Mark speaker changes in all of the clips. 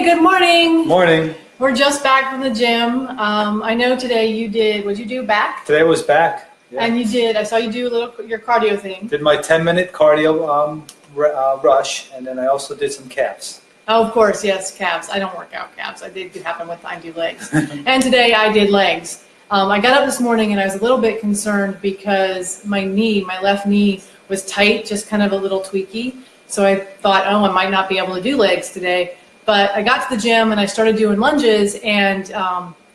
Speaker 1: good morning.
Speaker 2: Morning.
Speaker 1: We're just back from the gym. I know today you did, what did you do, back?
Speaker 2: Today was back.
Speaker 1: Yeah. And you did, I saw you do your cardio thing.
Speaker 2: Did my 10-minute cardio rush, and then I also did some calves.
Speaker 1: Oh, of course, yes, calves. I don't work out calves. I did happen with I do legs. And today I did legs. I got up this morning and I was a little bit concerned because my left knee was tight, just kind of a little tweaky. So I thought, oh, I might not be able to do legs today. But I got to the gym and I started doing lunges and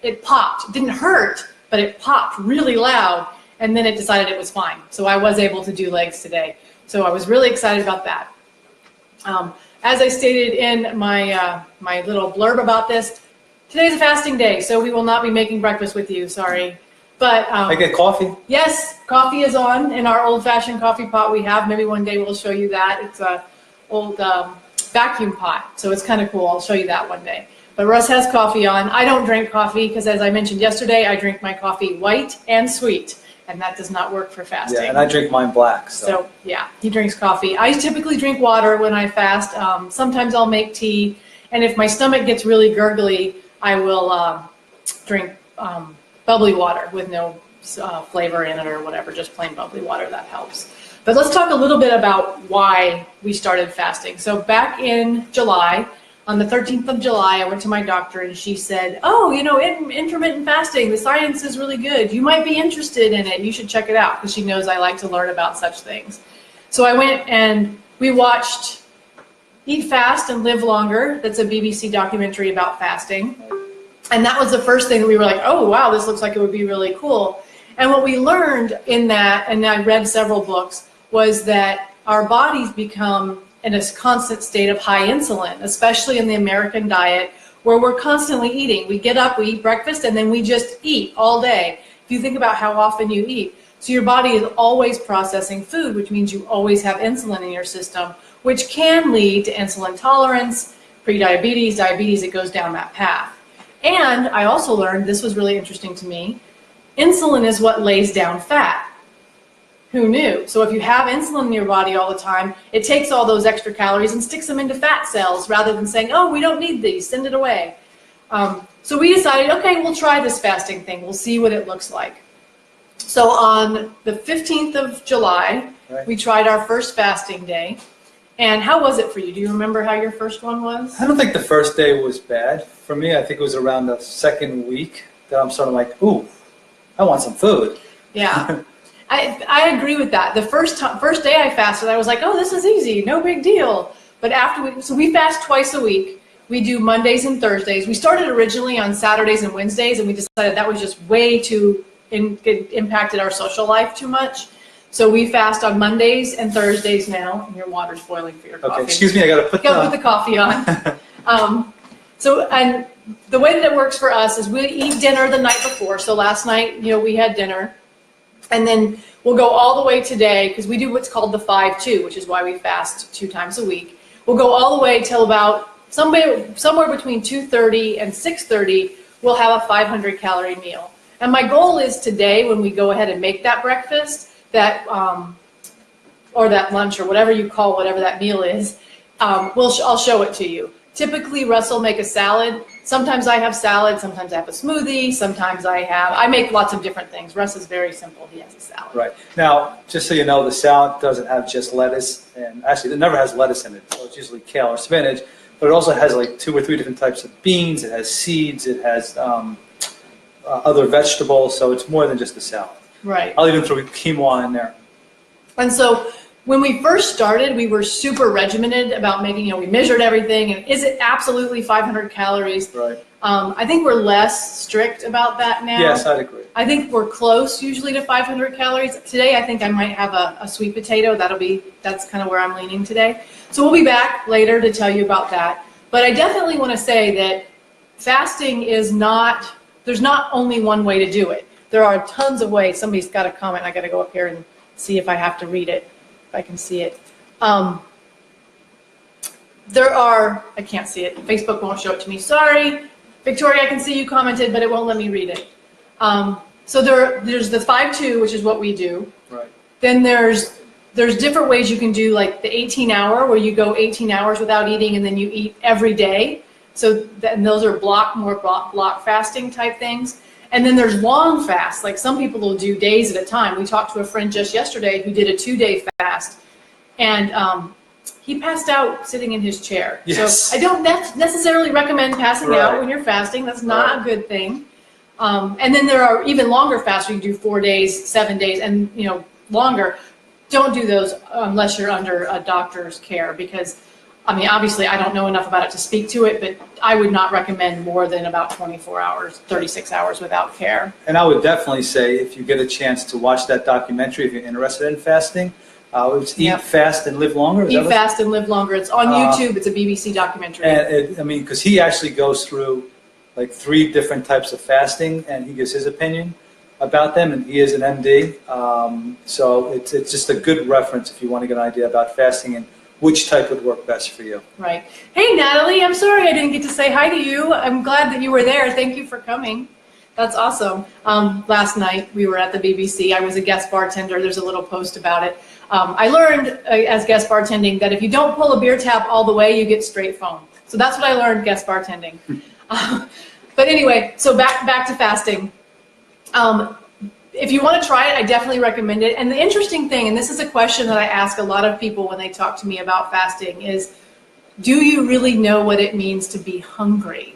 Speaker 1: it popped. It didn't hurt, but it popped really loud. And then it decided it was fine. So I was able to do legs today. So I was really excited about that. As I stated in my little blurb about this, today's a fasting day, so we will not be making breakfast with you, sorry. But
Speaker 2: I get coffee?
Speaker 1: Yes, coffee is on in our old-fashioned coffee pot we have. Maybe one day we'll show you that. It's an old vacuum pot, so it's kind of cool. I'll show you that one day. But Russ has coffee on. I don't drink coffee because, as I mentioned yesterday, I drink my coffee white and sweet, and that does not work for fasting.
Speaker 2: Yeah, and I drink mine black.
Speaker 1: So yeah, he drinks coffee. I typically drink water when I fast. Sometimes I'll make tea, and if my stomach gets really gurgly, I will drink bubbly water with no flavor in it or whatever, just plain bubbly water. That helps. But let's talk a little bit about why we started fasting. So back in July, on the 13th of July, I went to my doctor and she said, oh, you know, intermittent fasting, the science is really good. You might be interested in it. You should check it out, because she knows I like to learn about such things. So I went and we watched Eat Fast and Live Longer. That's a BBC documentary about fasting. And that was the first thing that we were like, oh, wow, this looks like it would be really cool. And what we learned in that, and I read several books, was that our bodies become in a constant state of high insulin, especially in the American diet, where we're constantly eating. We get up, we eat breakfast, and then we just eat all day. If you think about how often you eat. So your body is always processing food, which means you always have insulin in your system, which can lead to insulin tolerance, prediabetes, diabetes. It goes down that path. And I also learned, this was really interesting to me, insulin is what lays down fat. Who knew? So if you have insulin in your body all the time, it takes all those extra calories and sticks them into fat cells rather than saying, oh, we don't need these, send it away. So we decided, okay, we'll try this fasting thing. We'll see what it looks like. So on the 15th of July, we tried our first fasting day. And how was it for you? Do you remember how your first one was?
Speaker 2: I don't think the first day was bad. For me, I think it was around the second week that I'm sort of like, ooh, I want some food.
Speaker 1: Yeah. I agree with that. The first day I fasted, I was like, oh, this is easy, no big deal. But so we fast twice a week. We do Mondays and Thursdays. We started originally on Saturdays and Wednesdays, and we decided that was just way too, it impacted our social life too much. So we fast on Mondays and Thursdays now. And your water's boiling for your coffee.
Speaker 2: Okay, excuse me, I gotta put
Speaker 1: the coffee on. And the way that it works for us is we eat dinner the night before. So last night, you know, we had dinner. And then we'll go all the way today, because we do what's called the 5-2, which is why we fast 2 times a week. We'll go all the way till about somewhere between 2:30 and 6:30, we'll have a 500-calorie meal. And my goal is today, when we go ahead and make that breakfast, that or that lunch, or whatever you call whatever that meal is, I'll show it to you. Typically, Russ will make a salad. Sometimes I have salad, sometimes I have a smoothie, sometimes I make lots of different things. Russ is very simple, he has a salad.
Speaker 2: Right. Now, just so you know, the salad doesn't have just lettuce, and actually it never has lettuce in it, so it's usually kale or spinach, but it also has like 2 or 3 different types of beans, it has seeds, it has other vegetables, so it's more than just a salad.
Speaker 1: Right.
Speaker 2: I'll even throw quinoa in there.
Speaker 1: And so when we first started, we were super regimented about making, you know, we measured everything, and is it absolutely 500 calories? Right. I think we're less strict about that now.
Speaker 2: Yes, I'd agree.
Speaker 1: I think we're close usually to 500 calories. Today, I think I might have a sweet potato. That's kind of where I'm leaning today. So we'll be back later to tell you about that. But I definitely want to say that fasting is not, there's not only one way to do it. There are tons of ways. Somebody's got a comment. I got to go up here and see if I have to read it. I can see it. I can't see it. Facebook won't show it to me. Sorry. Victoria, I can see you commented, but it won't let me read it. So there's the 5-2, which is what we do. Right. Then there's different ways you can do, like the 18-hour, where you go 18 hours without eating and then you eat every day. So and those are block fasting type things. And then there's long fasts. Like some people will do days at a time. We talked to a friend just yesterday who did a 2-day fast, and he passed out sitting in his chair.
Speaker 2: Yes.
Speaker 1: So I don't necessarily recommend passing out when you're fasting. That's not a good thing. And then there are even longer fasts. You can do 4 days, 7 days, and longer. Don't do those unless you're under a doctor's care, because I mean, obviously I don't know enough about it to speak to it, but I would not recommend more than about 24 hours, 36 hours without care.
Speaker 2: And I would definitely say, if you get a chance to watch that documentary, if you're interested in fasting, it's Eat, Fast, and Live Longer.
Speaker 1: Eat Fast and Live Longer. It's on YouTube. It's a BBC documentary.
Speaker 2: And because he actually goes through like 3 different types of fasting, and he gives his opinion about them, and he is an MD. So it's just a good reference if you want to get an idea about fasting and which type would work best for you.
Speaker 1: Right. Hey, Natalie, I'm sorry I didn't get to say hi to you. I'm glad that you were there. Thank you for coming. That's awesome. Last night we were at the BBC. I was a guest bartender. There's a little post about it. I learned as guest bartending that if you don't pull a beer tap all the way, you get straight foam. So that's what I learned guest bartending. But anyway, so back to fasting. If you want to try it, I definitely recommend it. And the interesting thing, and this is a question that I ask a lot of people when they talk to me about fasting, is do you really know what it means to be hungry?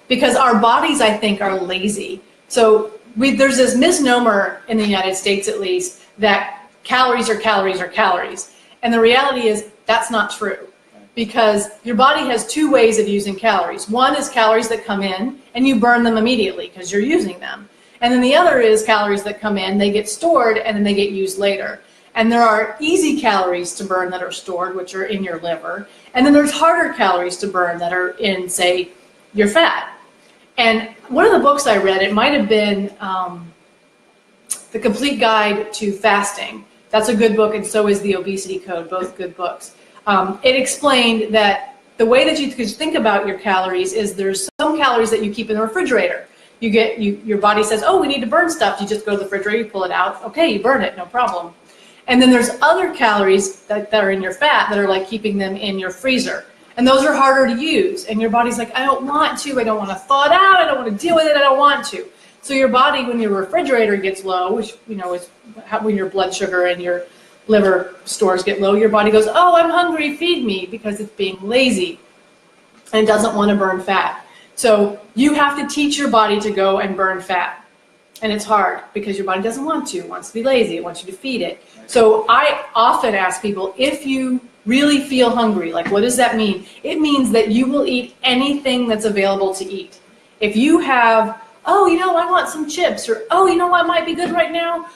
Speaker 1: Because our bodies, I think, are lazy. So there's this misnomer in the United States, at least, that calories are calories are calories. And the reality is that's not true, because your body has 2 ways of using calories. One is calories that come in and you burn them immediately because you're using them. And then the other is calories that come in, they get stored, and then they get used later. And there are easy calories to burn that are stored, which are in your liver. And then there's harder calories to burn that are in, say, your fat. And one of the books I read, it might have been The Complete Guide to Fasting. That's a good book, and so is The Obesity Code, both good books. It explained that the way that you could think about your calories is there's some calories that you keep in the refrigerator. Your body says, oh, we need to burn stuff. You just go to the refrigerator, you pull it out. Okay, you burn it, no problem. And then there's other calories that are in your fat that are like keeping them in your freezer. And those are harder to use. And your body's like, I don't want to. I don't want to thaw it out. I don't want to deal with it. I don't want to. So your body, when your refrigerator gets low, which is when your blood sugar and your liver stores get low, your body goes, oh, I'm hungry, feed me, because it's being lazy and doesn't want to burn fat. So you have to teach your body to go and burn fat. And it's hard because your body doesn't want to. It wants to be lazy. It wants you to feed it. So I often ask people, if you really feel hungry, like what does that mean? It means that you will eat anything that's available to eat. If you have, oh, I want some chips, or, oh, what might be good right now?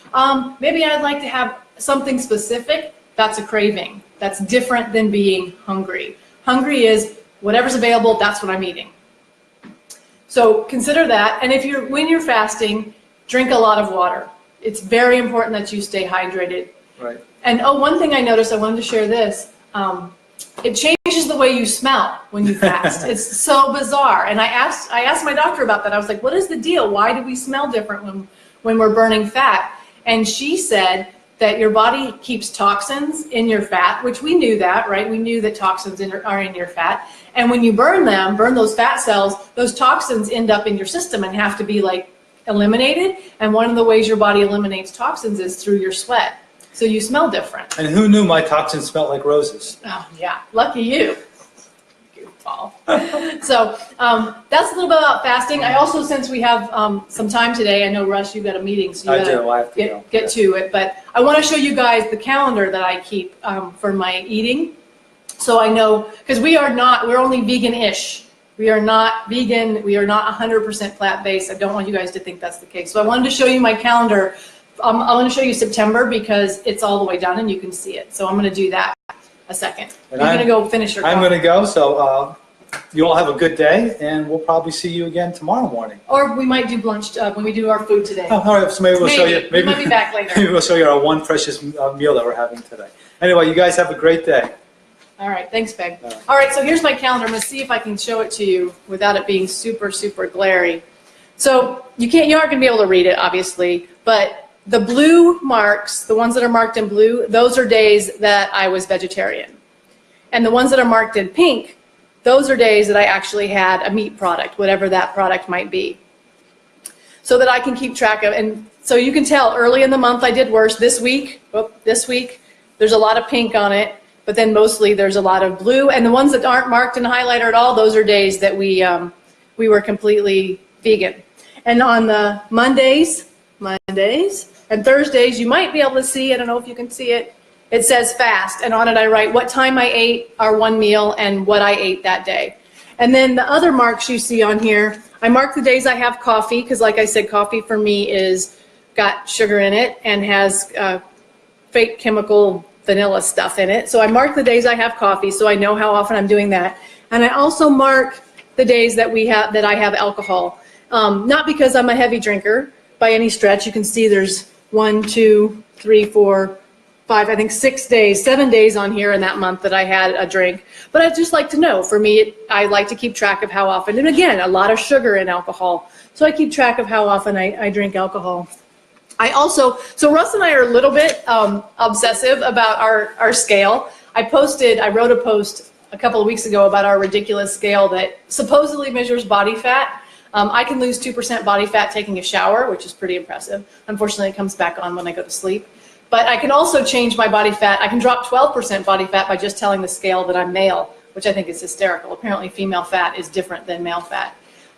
Speaker 1: Maybe I'd like to have something specific. That's a craving. That's different than being hungry. Hungry is whatever's available, that's what I'm eating. So consider that. And when you're fasting, drink a lot of water. It's very important that you stay hydrated.
Speaker 2: Right.
Speaker 1: And one thing I noticed, I wanted to share this. It changes the way you smell when you fast. It's so bizarre. And I asked my doctor about that. I was like, what is the deal? Why do we smell different when we're burning fat? And she said that your body keeps toxins in your fat, which we knew that, right? We knew that toxins are in your fat. And when you burn those fat cells, those toxins end up in your system and have to be eliminated. And one of the ways your body eliminates toxins is through your sweat. So you smell different.
Speaker 2: And who knew my toxins smelled like roses?
Speaker 1: Oh, yeah. Lucky you. Goofball. So that's a little bit about fasting. I also, since we have some time today, I know, Russ, you've got a meeting, so you got to get to it. But I want to show you guys the calendar that I keep for my eating. So I know, because we're only vegan-ish. We are not vegan. We are not 100% plant-based. I don't want you guys to think that's the case. So I wanted to show you my calendar. I'm going to show you September because it's all the way done and you can see it. So I'm going to do that a second. You're going to go finish your coffee.
Speaker 2: I'm going to go. So you all have a good day, and we'll probably see you again tomorrow morning.
Speaker 1: Or we might do lunch when we do our food today.
Speaker 2: Oh, all right. So maybe we'll show you.
Speaker 1: Maybe we might be back later.
Speaker 2: Maybe we'll show you our one precious meal that we're having today. Anyway, you guys have a great day.
Speaker 1: All right. Thanks, Peg. All right. So here's my calendar. I'm going to see if I can show it to you without it being super, super glary. So you aren't going to be able to read it, obviously, but the blue marks, the ones that are marked in blue, those are days that I was vegetarian. And the ones that are marked in pink those are days that I actually had a meat product, whatever that product might be, so that I can keep track of. And so you can tell early in the month I did worse. This week, there's a lot of pink on it, but then mostly there's a lot of blue. And the ones that aren't marked in highlighter at all, those are days that we were completely vegan. And on the Mondays and Thursdays, you might be able to see, I don't know if you can see it, it says fast, and on it I write what time I ate our one meal and what I ate that day. And then the other marks you see on here, I mark the days I have coffee, because like I said, coffee for me is got sugar in it and has fake chemical vanilla stuff in it. So I mark the days I have coffee so I know how often I'm doing that. And I also mark the days that I have alcohol. Not because I'm a heavy drinker by any stretch. You can see there's 1, 2, 3, 4, 5, I think 7 days on here in that month that I had a drink. But I'd just like to know, for me, I like to keep track of how often. And again, a lot of sugar in alcohol. So I keep track of how often I drink alcohol. So Russ and I are a little bit obsessive about our scale. I wrote a post a couple of weeks ago about our ridiculous scale that supposedly measures body fat. I can lose 2% body fat taking a shower, which is pretty impressive. Unfortunately, it comes back on when I go to sleep. But I can also change my body fat. I can drop 12% body fat by just telling the scale that I'm male, which I think is hysterical. Apparently, female fat is different than male fat.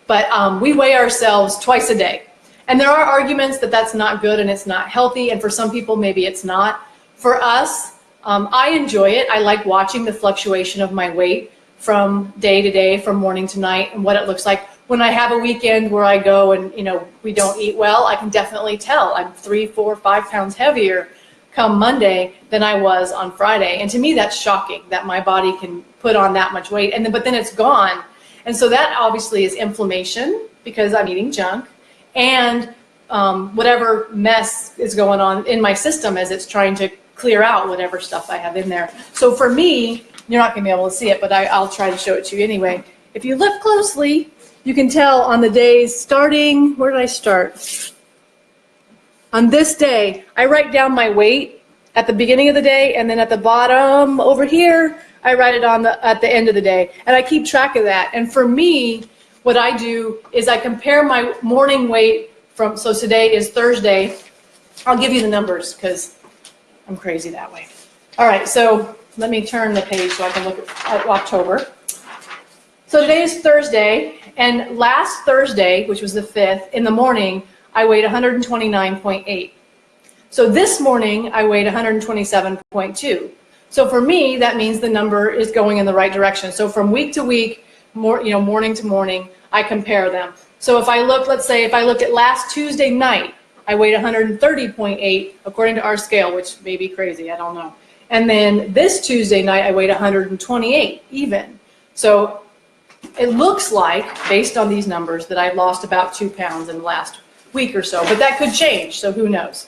Speaker 1: But we weigh ourselves twice a day. And there are arguments that that's not good and it's not healthy. And for some people, maybe it's not. For us, I enjoy it. I like watching the fluctuation of my weight from day to day, from morning to night, and what it looks like. When I have a weekend where I go and, we don't eat well, I can definitely tell I'm 3, 4, 5 pounds heavier come Monday than I was on Friday. And to me, that's shocking that my body can put on that much weight. But then it's gone. And so that obviously is inflammation because I'm eating junk, and whatever mess is going on in my system as it's trying to clear out whatever stuff I have in there. So for me, you're not going to be able to see it, but I'll try to show it to you anyway. If you look closely, you can tell on the days starting, where did I start? On this day, I write down my weight at the beginning of the day, and then at the bottom over here, I write it at the end of the day. And I keep track of that. And for me, what I do is I compare my morning weight so today is Thursday. I'll give you the numbers because I'm crazy that way. All right, so let me turn the page so I can look at October. So today is Thursday, and last Thursday, which was the 5th, in the morning, I weighed 129.8. So this morning, I weighed 127.2. So for me, that means the number is going in the right direction. So from week to week, morning to morning, I compare them. So if I look, let's say, if I look at last Tuesday night, I weighed 130.8 according to our scale, which may be crazy, I don't know. And then this Tuesday night, I weighed 128 even. So it looks like, based on these numbers, that I've lost about 2 pounds in the last week or so, but that could change, so who knows.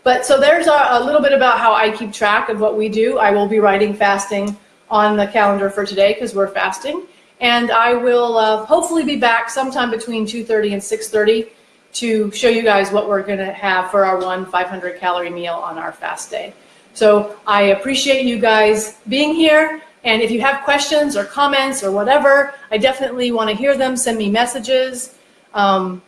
Speaker 1: But so there's a little bit about how I keep track of what we do. I will be writing fasting on the calendar for today because we're fasting. And I will hopefully be back sometime between 2:30 and 6:30 to show you guys what we're going to have for our 500-calorie meal on our fast day. So I appreciate you guys being here. And if you have questions or comments or whatever, I definitely want to hear them. Send me messages. And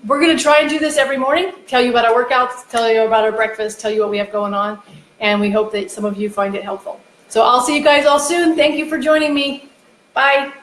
Speaker 1: we're going to try and do this every morning, tell you about our workouts, tell you about our breakfast, tell you what we have going on. And we hope that some of you find it helpful. So I'll see you guys all soon. Thank you for joining me. Bye.